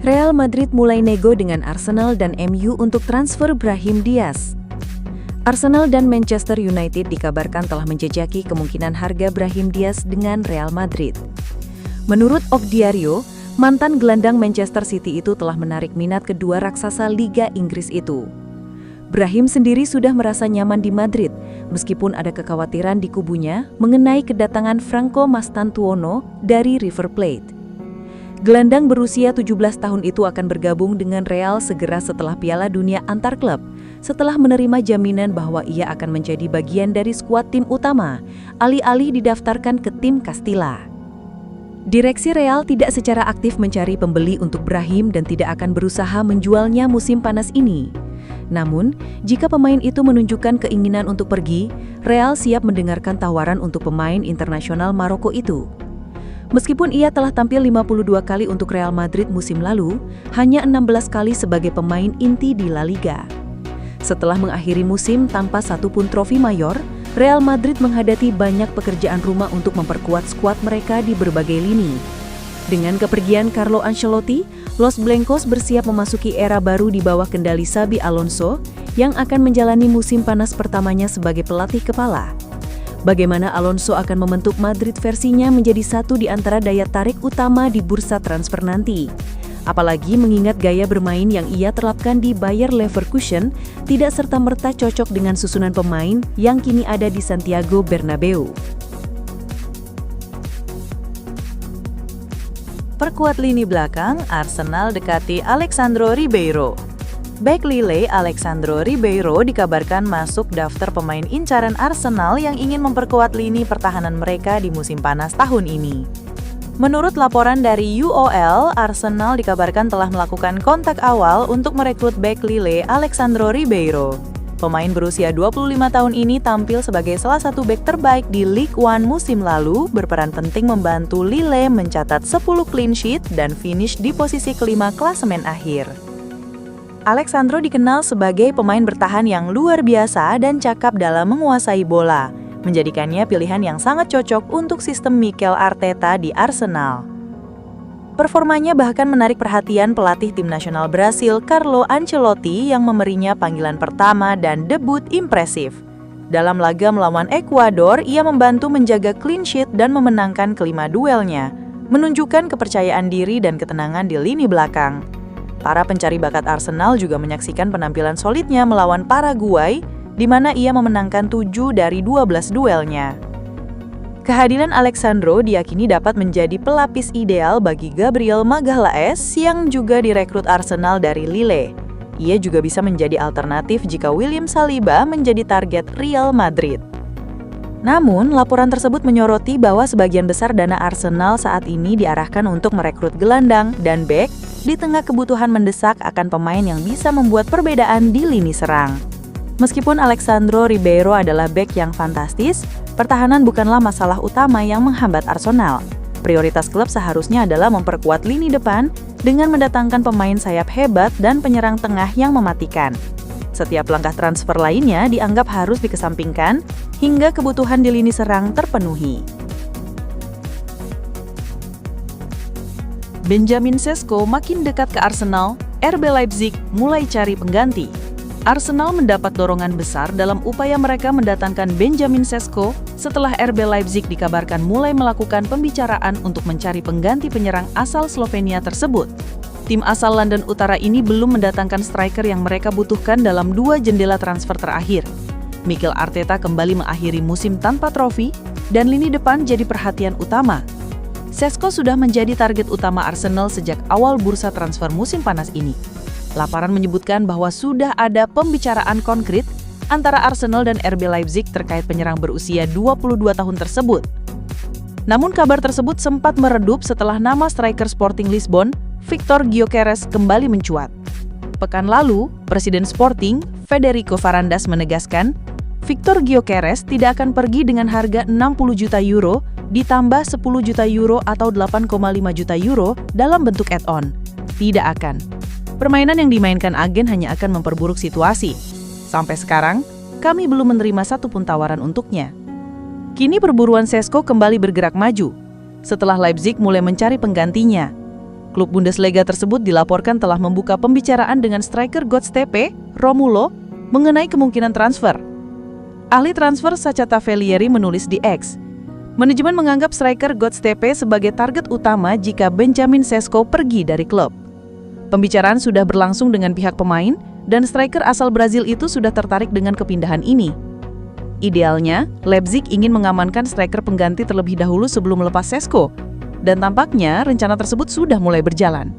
Real Madrid mulai nego dengan Arsenal dan MU untuk transfer Brahim Diaz. Arsenal dan Manchester United dikabarkan telah menjejaki kemungkinan harga Brahim Diaz dengan Real Madrid. Menurut Diario, mantan gelandang Manchester City itu telah menarik minat kedua raksasa Liga Inggris itu. Brahim sendiri sudah merasa nyaman di Madrid, meskipun ada kekhawatiran di kubunya mengenai kedatangan Franco Mastantuono dari River Plate. Gelandang berusia 17 tahun itu akan bergabung dengan Real segera setelah Piala Dunia antar klub, setelah menerima jaminan bahwa ia akan menjadi bagian dari skuad tim utama, alih-alih didaftarkan ke tim Castilla. Direksi Real tidak secara aktif mencari pembeli untuk Brahim dan tidak akan berusaha menjualnya musim panas ini. Namun, jika pemain itu menunjukkan keinginan untuk pergi, Real siap mendengarkan tawaran untuk pemain internasional Maroko itu. Meskipun ia telah tampil 52 kali untuk Real Madrid musim lalu, hanya 16 kali sebagai pemain inti di La Liga. Setelah mengakhiri musim tanpa satupun trofi mayor, Real Madrid menghadapi banyak pekerjaan rumah untuk memperkuat skuad mereka di berbagai lini. Dengan kepergian Carlo Ancelotti, Los Blancos bersiap memasuki era baru di bawah kendali Xabi Alonso yang akan menjalani musim panas pertamanya sebagai pelatih kepala. Bagaimana Alonso akan membentuk Madrid versinya menjadi satu di antara daya tarik utama di bursa transfer nanti. Apalagi mengingat gaya bermain yang ia terapkan di Bayer Leverkusen tidak serta-merta cocok dengan susunan pemain yang kini ada di Santiago Bernabeu. Perkuat lini belakang, Arsenal dekati Alexandro Ribeiro. Bek Lille Alexandro Ribeiro dikabarkan masuk daftar pemain incaran Arsenal yang ingin memperkuat lini pertahanan mereka di musim panas tahun ini. Menurut laporan dari UOL, Arsenal dikabarkan telah melakukan kontak awal untuk merekrut bek Lille Alexandro Ribeiro. Pemain berusia 25 tahun ini tampil sebagai salah satu bek terbaik di Ligue 1 musim lalu, berperan penting membantu Lille mencatat 10 clean sheet dan finish di posisi kelima klasemen akhir. Alexandro dikenal sebagai pemain bertahan yang luar biasa dan cakap dalam menguasai bola, menjadikannya pilihan yang sangat cocok untuk sistem Mikel Arteta di Arsenal. Performanya bahkan menarik perhatian pelatih tim nasional Brasil Carlo Ancelotti yang memberinya panggilan pertama dan debut impresif. Dalam laga melawan Ekuador, ia membantu menjaga clean sheet dan memenangkan kelima duelnya, menunjukkan kepercayaan diri dan ketenangan di lini belakang. Para pencari bakat Arsenal juga menyaksikan penampilan solidnya melawan Paraguay, di mana ia memenangkan 7 dari 12 duelnya. Kehadiran Alexandro diyakini dapat menjadi pelapis ideal bagi Gabriel Magalhaes yang juga direkrut Arsenal dari Lille. Ia juga bisa menjadi alternatif jika William Saliba menjadi target Real Madrid. Namun, laporan tersebut menyoroti bahwa sebagian besar dana Arsenal saat ini diarahkan untuk merekrut gelandang dan bek di tengah kebutuhan mendesak akan pemain yang bisa membuat perbedaan di lini serang. Meskipun Alexandro Ribeiro adalah bek yang fantastis, pertahanan bukanlah masalah utama yang menghambat Arsenal. Prioritas klub seharusnya adalah memperkuat lini depan dengan mendatangkan pemain sayap hebat dan penyerang tengah yang mematikan. Setiap langkah transfer lainnya dianggap harus dikesampingkan hingga kebutuhan di lini serang terpenuhi. Benjamin Sesko makin dekat ke Arsenal, RB Leipzig mulai cari pengganti. Arsenal mendapat dorongan besar dalam upaya mereka mendatangkan Benjamin Sesko setelah RB Leipzig dikabarkan mulai melakukan pembicaraan untuk mencari pengganti penyerang asal Slovenia tersebut. Tim asal London Utara ini belum mendatangkan striker yang mereka butuhkan dalam 2 jendela transfer terakhir. Mikel Arteta kembali mengakhiri musim tanpa trofi dan lini depan jadi perhatian utama. Sesko sudah menjadi target utama Arsenal sejak awal bursa transfer musim panas ini. Laporan menyebutkan bahwa sudah ada pembicaraan konkret antara Arsenal dan RB Leipzig terkait penyerang berusia 22 tahun tersebut. Namun kabar tersebut sempat meredup setelah nama striker Sporting Lisbon, Victor Gyökeres kembali mencuat. Pekan lalu, Presiden Sporting, Federico Varandas menegaskan, Victor Gyökeres tidak akan pergi dengan harga 60 juta euro ditambah 10 juta euro atau 8,5 juta euro dalam bentuk add-on. Tidak akan. Permainan yang dimainkan agen hanya akan memperburuk situasi. Sampai sekarang, kami belum menerima satupun tawaran untuknya. Kini perburuan Sesko kembali bergerak maju, setelah Leipzig mulai mencari penggantinya. Klub Bundesliga tersebut dilaporkan telah membuka pembicaraan dengan striker Godstepe, Romulo, mengenai kemungkinan transfer. Ahli transfer Sacha Tavelieri menulis di X, manajemen menganggap striker Godstepe sebagai target utama jika Benjamin Sesko pergi dari klub. Pembicaraan sudah berlangsung dengan pihak pemain, dan striker asal Brazil itu sudah tertarik dengan kepindahan ini. Idealnya, Leipzig ingin mengamankan striker pengganti terlebih dahulu sebelum melepas Sesko, dan tampaknya rencana tersebut sudah mulai berjalan.